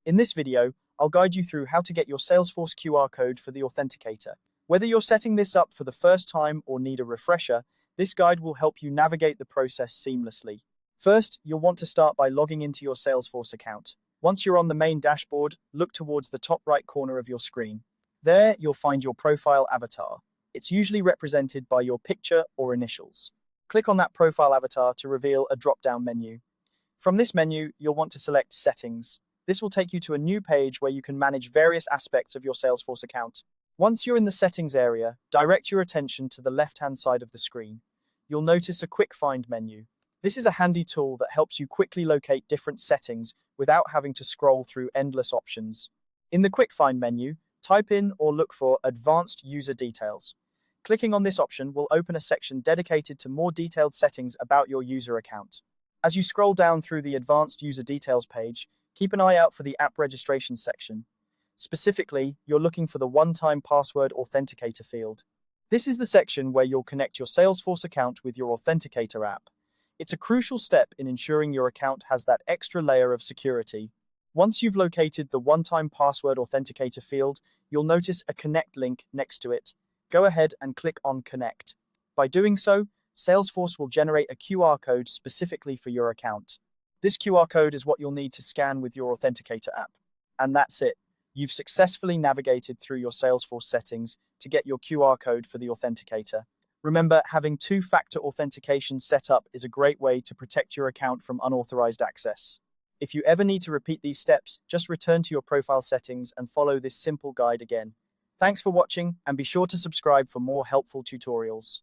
In this video, I'll guide you through how to get your Salesforce QR code for the Authenticator. Whether you're setting this up for the first time or need a refresher, this guide will help you navigate the process seamlessly. First, you'll want to start by logging into your Salesforce account. Once you're on the main dashboard, look towards the top right corner of your screen. There, you'll find your profile avatar. It's usually represented by your picture or initials. Click on that profile avatar to reveal a drop-down menu. From this menu, you'll want to select Settings. This will take you to a new page where you can manage various aspects of your Salesforce account. Once you're in the Settings area, direct your attention to the left-hand side of the screen. You'll notice a Quick Find menu. This is a handy tool that helps you quickly locate different settings without having to scroll through endless options. In the Quick Find menu, type in or look for Advanced User Details. Clicking on this option will open a section dedicated to more detailed settings about your user account. As you scroll down through the Advanced User Details page, keep an eye out for the App Registration section. Specifically, you're looking for the One-Time Password Authenticator field. This is the section where you'll connect your Salesforce account with your Authenticator app. It's a crucial step in ensuring your account has that extra layer of security. Once you've located the One-Time Password Authenticator field, you'll notice a Connect link next to it. Go ahead and click on Connect. By doing so, Salesforce will generate a QR code specifically for your account. This QR code is what you'll need to scan with your Authenticator app. And that's it. You've successfully navigated through your Salesforce settings to get your QR code for the Authenticator. Remember, having two-factor authentication set up is a great way to protect your account from unauthorized access. If you ever need to repeat these steps, just return to your profile settings and follow this simple guide again. Thanks for watching, and be sure to subscribe for more helpful tutorials.